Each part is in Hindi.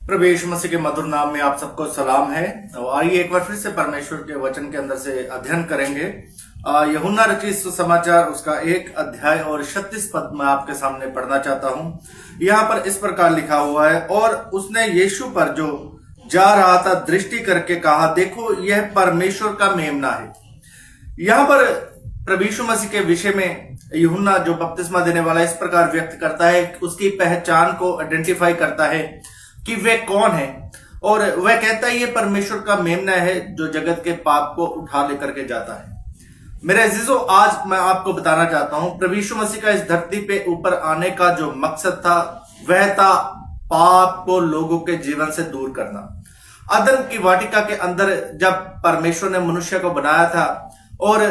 प्रभु यीशु मसीह के मधुर नाम में आप सबको सलाम है। और आइए एक बार फिर से परमेश्वर के वचन के अंदर से अध्ययन करेंगे। यूहन्ना रचित सुसमाचार उसका 1 अध्याय और 36 पद मैं आपके सामने पढ़ना चाहता हूँ। यहाँ पर इस प्रकार लिखा हुआ है, और उसने यीशु पर जो जा रहा था दृष्टि करके कहा, देखो यह परमेश्वर का मेमना है। यहाँ पर प्रभु यीशु मसीह के विषय में यूहन्ना जो बपतिस्मा देने वाला इस प्रकार व्यक्त करता है, उसकी पहचान को आइडेंटिफाई करता है कि वे कौन है। और वह कहता है ये परमेश्वर का मेमना है जो जगत के पाप को उठा लेकर के जाता है। मेरे अजीजों, आज मैं आपको बताना चाहता हूं प्रभु यीशु मसीह का इस धरती पे ऊपर आने का जो मकसद था वह था पाप को लोगों के जीवन से दूर करना। अदन की वाटिका के अंदर जब परमेश्वर ने मनुष्य को बनाया था, और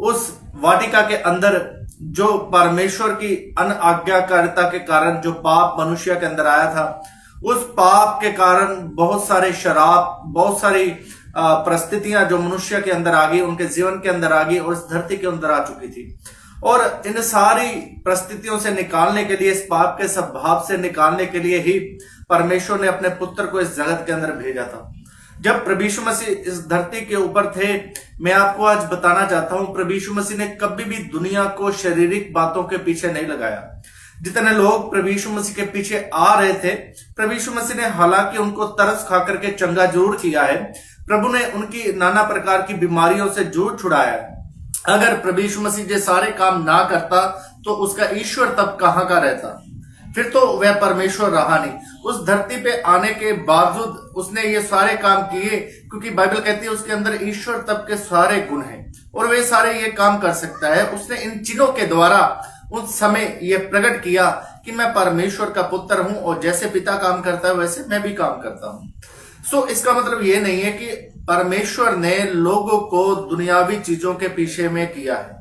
उस वाटिका के अंदर जो परमेश्वर की अनआज्ञाकारिता के कारण जो पाप मनुष्य के अंदर आया था, उस पाप के कारण बहुत सारे शराब, बहुत सारी परिस्थितियां जो मनुष्य के अंदर आ गई, उनके जीवन के अंदर आ गई और इस धरती के अंदर आ चुकी थी। और इन सारी परिस्थितियों से निकालने के लिए, इस पाप के स्वभाव से निकालने के लिए ही परमेश्वर ने अपने पुत्र को इस जगत के अंदर भेजा था। जब प्रभु यीशु मसीह इस धरती के ऊपर थे, मैं आपको आज बताना चाहता हूं प्रभु यीशु मसीह ने कभी भी दुनिया को शारीरिक बातों के पीछे नहीं लगाया। जितने लोग प्रभु यीशु मसीह के पीछे आ रहे थे, प्रभु यीशु मसीह ने हालांकि उनको तरस खा करके चंगा जरूर किया है। प्रभु ने उनकी नाना प्रकार की बीमारियों से जरूर छुड़ाया है। अगर प्रभु यीशु मसीह ये सारे काम ना करता तो उसका ईश्वर तब कहां का रहता, फिर तो वह परमेश्वर रहा नहीं। उस धरती पे आने के बावजूद उसने ये सारे काम किए, क्योंकि बाइबल कहती है उसके अंदर ईश्वर तब के सारे गुण हैं और वे सारे ये काम कर सकता है। उसने इन चिन्हों के द्वारा उस समय यह प्रकट किया कि मैं परमेश्वर का पुत्र हूं और जैसे पिता काम करता है वैसे मैं भी काम करता हूं। इसका मतलब ये नहीं है कि परमेश्वर ने लोगों को दुनियावी चीजों के पीछे में किया है,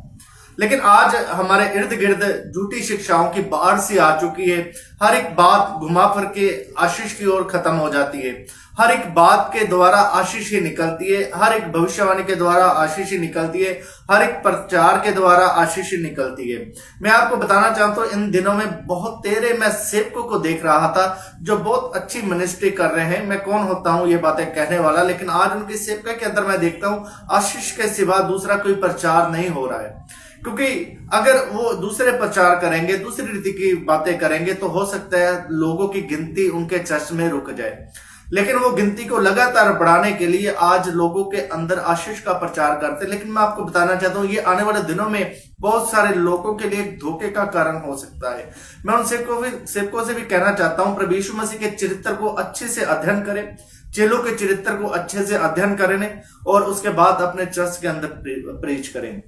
लेकिन आज हमारे इर्द गिर्द झूठी शिक्षाओं की बाढ़ सी आ चुकी है। हर एक बात घुमा फिर के आशीष की ओर खत्म हो जाती है। हर एक बात के द्वारा आशीष ही निकलती है, हर एक भविष्यवाणी के द्वारा आशीष ही निकलती है, हर एक प्रचार के द्वारा आशीष ही निकलती है। मैं आपको बताना चाहता हूं, इन दिनों में बहुत तेरे मैं सेवकों को देख रहा था जो बहुत अच्छी मिनिस्ट्री कर रहे हैं। मैं कौन होता हूं ये बातें कहने वाला, लेकिन आज उनकी सेवका के अंदर मैं देखता हूं आशीष के सिवा दूसरा कोई प्रचार नहीं हो रहा है। क्योंकि अगर वो दूसरे प्रचार करेंगे, दूसरी रीति की बातें करेंगे, तो हो सकता है लोगों की गिनती उनके चर्च में रुक जाए। लेकिन वो गिनती को लगातार बढ़ाने के लिए आज लोगों के अंदर आशीष का प्रचार करते हैं। लेकिन मैं आपको बताना चाहता हूं ये आने वाले दिनों में बहुत सारे लोगों के लिए धोखे का कारण हो सकता है। मैं उन सेवकों से भी कहना चाहता हूं प्रभु यीशु मसीह के चरित्र को अच्छे से अध्ययन करें, चेलों के चरित्र को अच्छे से अध्ययन करें और उसके बाद अपने चर्च के अंदर प्रीच करें।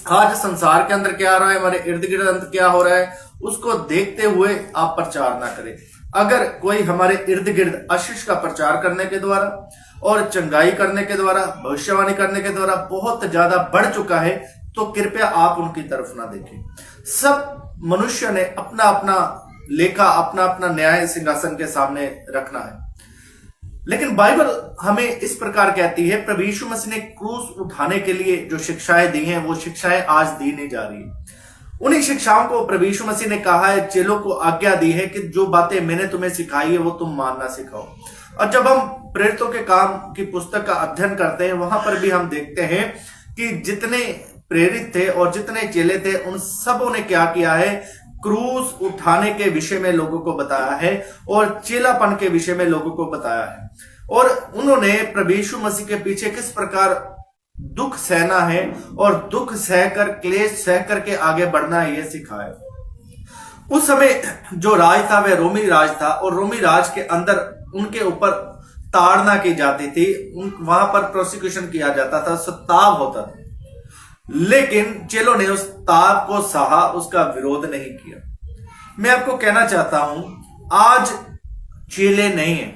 आज संसार के अंदर क्या हो रहा है, हमारे इर्द गिर्द अंदर क्या हो रहा है, उसको देखते हुए आप प्रचार ना करें। अगर कोई हमारे इर्द गिर्द आशीष का प्रचार करने के द्वारा और चंगाई करने के द्वारा, भविष्यवाणी करने के द्वारा बहुत ज्यादा बढ़ चुका है, तो कृपया आप उनकी तरफ ना देखें। सब मनुष्य ने अपना अपना लेखा, अपना अपना न्याय सिंहासन के सामने रखना है। लेकिन बाइबल हमें इस प्रकार कहती है, प्रभु यीशु मसीह ने क्रूस उठाने के लिए जो शिक्षाएं दी हैं, वो शिक्षाएं आज दी नहीं जा रही। उन्हीं शिक्षाओं को प्रभु यीशु मसीह ने कहा है, चेलों को आज्ञा दी है कि जो बातें मैंने तुम्हें सिखाई है वो तुम मानना सिखाओ। और जब हम प्रेरितों के काम की पुस्तक का अध्ययन करते हैं, वहां पर भी हम देखते हैं कि जितने प्रेरित थे और जितने चेले थे, उन सबों ने क्या किया है, क्रूस उठाने के विषय में लोगों को बताया है और चेलापन के विषय में लोगों को बताया है। और उन्होंने प्रभु यीशु मसीह के पीछे किस प्रकार दुख सहना है और दुख सहकर, क्लेश सहकर के आगे बढ़ना है, यह सिखाया। उस समय जो राज था वह रोमी राज था, और रोमी राज के अंदर उनके ऊपर ताड़ना की जाती थी, वहां पर प्रोसिक्यूशन किया जाता था, सताव होता था। लेकिन चेलों ने उस ताप को सहा, उसका विरोध नहीं किया। मैं आपको कहना चाहता हूं आज चेले नहीं है।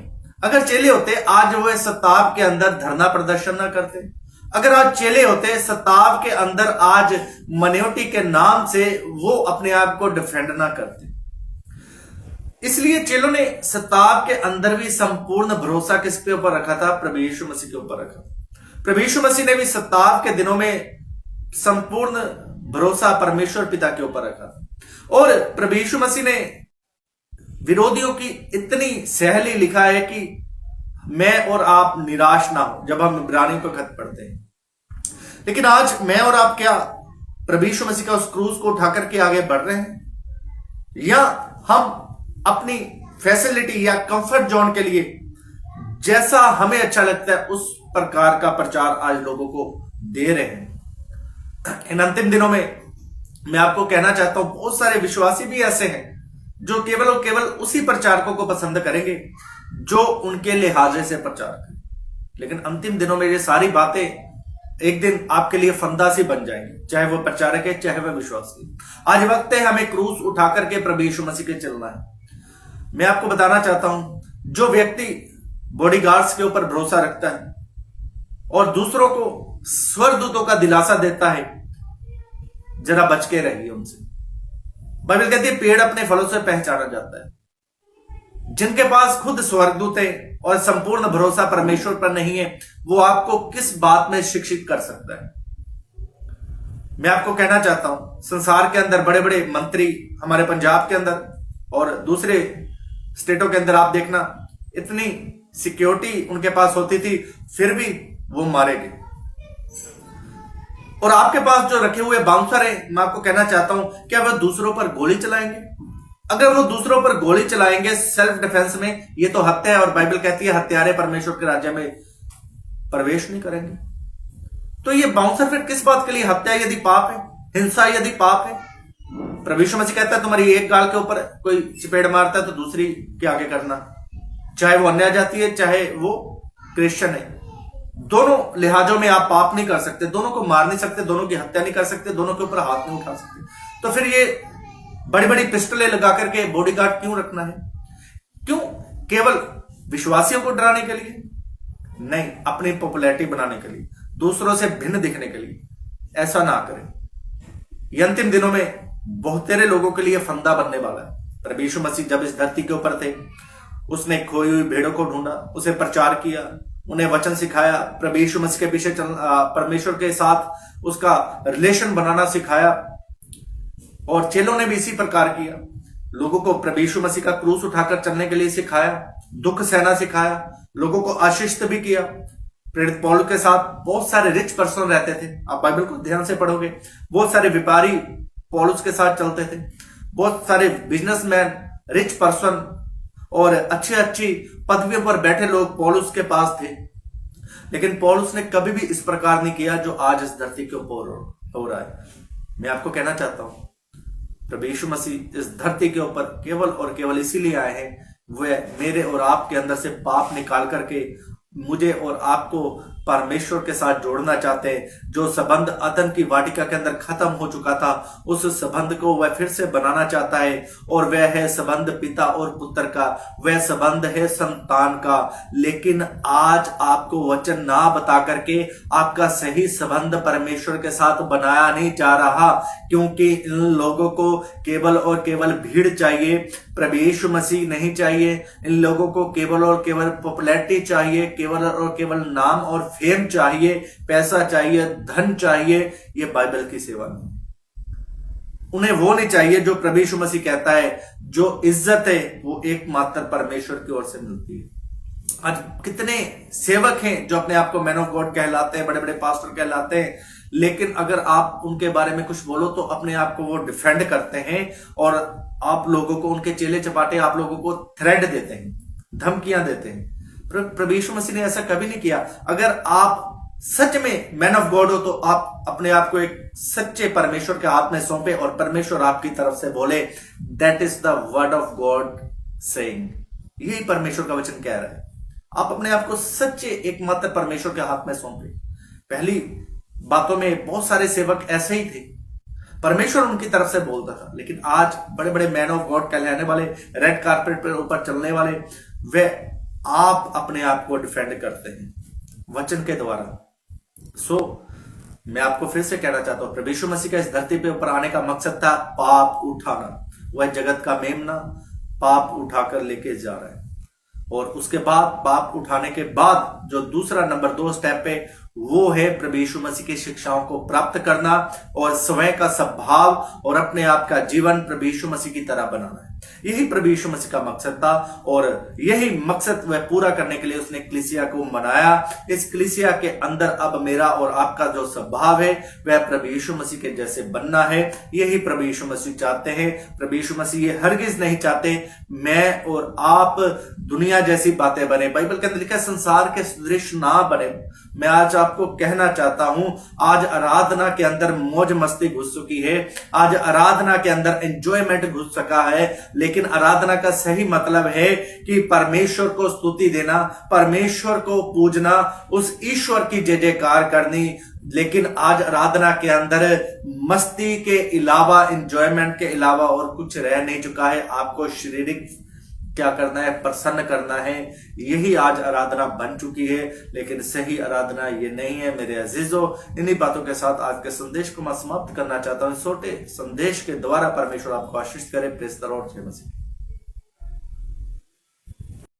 अगर चेले होते आज वह सताव के अंदर धरना प्रदर्शन ना करते। अगर आज चेले होते सताव के अंदर आज मन्योटी के नाम से वो अपने आप को डिफेंड ना करते। इसलिए चेलों ने सताव के अंदर भी संपूर्ण भरोसा किसके ऊपर रखा था, प्रभु यीशु मसीह के ऊपर रखा। प्रभु यीशु मसीह ने भी सताव के दिनों में संपूर्ण भरोसा परमेश्वर पिता के ऊपर रखा था। और प्रभु यीशु मसीह ने विरोधियों की इतनी सहेली लिखा है कि मैं और आप निराश ना हो जब हम इब्रानियों का खत पढ़ते हैं। लेकिन आज मैं और आप क्या प्रभु यीशु मसीह का उस क्रूज को उठाकर के आगे बढ़ रहे हैं, या हम अपनी फैसिलिटी या कंफर्ट जोन के लिए जैसा हमें अच्छा लगता है उस प्रकार का प्रचार आज लोगों को दे रहे हैं। इन अंतिम दिनों में मैं आपको कहना चाहता हूं, बहुत सारे विश्वासी भी ऐसे हैं जो केवल और केवल उसी प्रचारकों को पसंद करेंगे जो उनके लिहाजे से प्रचार करें। लेकिन अंतिम दिनों में ये सारी बातें एक दिन आपके लिए फंदा सी बन जाएंगी, चाहे वो प्रचारक है चाहे वह विश्वासी। आज वक्त है हमें क्रूस उठा करके प्रभु यीशु मसीह के चलना है। मैं आपको बताना चाहता हूं, जो व्यक्ति बॉडीगार्ड्स के ऊपर भरोसा रखता है और दूसरों को स्वर्गदूतों का दिलासा देता है, जरा बच के रहिए उनसे। बाइबल कहती है पेड़ अपने फलों से पहचाना जाता है। जिनके पास खुद स्वर्गदूत है और संपूर्ण भरोसा परमेश्वर पर नहीं है, वो आपको किस बात में शिक्षित कर सकता है? मैं आपको कहना चाहता हूं, संसार के अंदर बड़े बड़े मंत्री, हमारे पंजाब के अंदर और दूसरे स्टेटों के अंदर आप देखना, इतनी सिक्योरिटी उनके पास होती थी, फिर भी वो मारे गए। और आपके पास जो रखे हुए बाउंसर है, मैं आपको कहना चाहता हूं, क्या वह दूसरों पर गोली चलाएंगे? अगर वो दूसरों पर गोली चलाएंगे सेल्फ डिफेंस में, ये तो हत्या है और बाइबल कहती है हत्यारे परमेश्वर के राज्य में प्रवेश नहीं करेंगे। तो ये बाउंसर फिर किस बात के लिए? हत्या यदि पाप है, हिंसा यदि पाप है, प्रभु यीशु मसीह कहता है तुम्हारी एक गाल के ऊपर कोई चपेट मारता है तो दूसरी के आगे करना, चाहे वो अन्य जाति है चाहे वो क्रिश्चियन है। दोनों लिहाजों में आप पाप नहीं कर सकते, दोनों को मार नहीं सकते, दोनों की हत्या नहीं कर सकते, दोनों के ऊपर हाथ नहीं उठा सकते। तो फिर ये बड़ी बड़ी पिस्टलें लगा करके बॉडीगार्ड क्यों रखना है? क्यों? केवल विश्वासियों को डराने के लिए नहीं, अपनी पॉपुलैरिटी बनाने के लिए, दूसरों से भिन्न दिखने के लिए। ऐसा ना करें। ये अंतिम दिनों में बहुत तेरे लोगों के लिए फंदा बनने वाला है। प्रभु यीशु मसीह जब इस धरती के ऊपर थे, उसने खोई हुई भेड़ों को ढूंढा, उसे प्रचार किया, उन्हें वचन सिखाया, प्रभु यीशु मसीह के पीछे परमेश्वर के साथ उसका रिलेशन बनाना सिखाया। और चेलों ने भी इसी प्रकार किया, लोगों को प्रभु यीशु मसीह का क्रूस उठाकर चलने के लिए सिखाया, दुख सहना सिखाया, लोगों को आशीषित भी किया। प्रेरित पौलुस के साथ बहुत सारे रिच पर्सन रहते थे, आप बाइबल को ध्यान से पढ़ोगे, बहुत सारे व्यापारी पौलुस के साथ चलते थे, बहुत सारे बिजनेसमैन, रिच पर्सन और अच्छी अच्छी पदवियों पर बैठे लोग पौलुस के पास थे। लेकिन पौलुस ने कभी भी इस प्रकार नहीं किया जो आज इस धरती के ऊपर हो रहा है। मैं आपको कहना चाहता हूं, प्रभु यीशु मसीह इस धरती के ऊपर केवल और केवल इसीलिए आए हैं, वह मेरे और आपके अंदर से पाप निकाल करके मुझे और आपको परमेश्वर के साथ जोड़ना चाहते हैं। जो संबंध अदन की वाटिका के अंदर खत्म हो चुका था, उस संबंध को वह फिर से बनाना चाहता है। और वह है संबंध पिता और पुत्र का, वह संबंध है संतान का। लेकिन आज आपको वचन ना बता करके आपका सही संबंध परमेश्वर के साथ बनाया नहीं जा रहा, क्योंकि इन लोगों को केवल और केवल भीड़ चाहिए, प्रभु यीशु मसीह नहीं चाहिए। इन लोगों को केवल और केवल पॉपुलैरिटी चाहिए, केवल और केवल नाम और फेम चाहिए, पैसा चाहिए, धन चाहिए। ये बाइबल की सेवा नहीं। उन्हें वो नहीं चाहिए जो प्रभु यीशु मसीह कहता है, जो इज्जत है वो एकमात्र परमेश्वर की ओर से मिलती है। आज कितने सेवक हैं जो अपने आप को मैन ऑफ गॉड कहलाते हैं, बड़े बड़े पास्टर कहलाते हैं, लेकिन अगर आप उनके बारे में कुछ बोलो तो अपने आप को वो डिफेंड करते हैं और आप लोगों को, उनके चेले चपाटे आप लोगों को थ्रेट देते हैं, धमकियां देते हैं। प्रभु यीशु मसीह ने ऐसा कभी नहीं किया। अगर आप सच में मैन ऑफ गॉड हो तो आप अपने आप को एक सच्चे परमेश्वर के हाथ में सौंपे और परमेश्वर आपकी तरफ से बोले, that is the word of God saying. यही परमेश्वर का वचन कह रहा है। आप अपने आप को सच्चे एकमात्र परमेश्वर के हाथ में सौंपे। पहली बातों में बहुत सारे सेवक ऐसे ही थे, परमेश्वर उनकी तरफ से बोलता था। लेकिन आज बड़े बड़े मैन ऑफ गॉड कहलाने वाले, रेड कारपेट पर ऊपर चलने वाले, वे आप अपने आप को डिफेंड करते हैं वचन के द्वारा। मैं आपको फिर से कहना चाहता हूं, प्रभु यीशु मसीह का इस धरती पे ऊपर आने का मकसद था पाप उठाना। वह जगत का मेमना पाप उठाकर लेके जा रहा है। और उसके बाद, पाप उठाने के बाद जो दूसरा नंबर 2 स्टेप है, वो है प्रभु यीशु मसीह की शिक्षाओं को प्राप्त करना और स्वयं का स्वभाव और अपने आप का जीवन प्रभु यीशु मसीह की तरह बनाना है। यही प्रभु यीशु मसीह का मकसद था और यही मकसद वह पूरा करने के लिए उसने कलीसिया को बनाया। इस कलीसिया के अंदर अब मेरा और आपका जो स्वभाव है वह प्रभु यीशु मसीह के जैसे बनना है। यही प्रभु यीशु मसीह चाहते हैं। प्रभु यीशु मसीह ये हरगिज नहीं चाहते मैं और आप दुनिया जैसी बातें बने। बाइबल के अंदर लिखा है संसार के सदृश ना बने। मैं आज आपको कहना चाहता हूं, आज आराधना के अंदर मौज मस्ती घुस चुकी है, आज आराधना के अंदर एंजॉयमेंट घुस सका है, लेकिन आराधना का सही मतलब है कि परमेश्वर को स्तुति देना, परमेश्वर को पूजना, उस ईश्वर की जय जयकार करनी। लेकिन आज आराधना के अंदर मस्ती के अलावा, एंजॉयमेंट के अलावा और कुछ रह नहीं चुका है। आपको शारीरिक क्या करना है, प्रसन्न करना है, यही आज आराधना बन चुकी है। लेकिन सही आराधना ये नहीं है मेरे अजीजों। इन्हीं बातों के साथ आज के संदेश को मैं समाप्त करना चाहता हूं। छोटे संदेश के द्वारा परमेश्वर आपको आशीष करे। Praise the Lord. जय मसीह।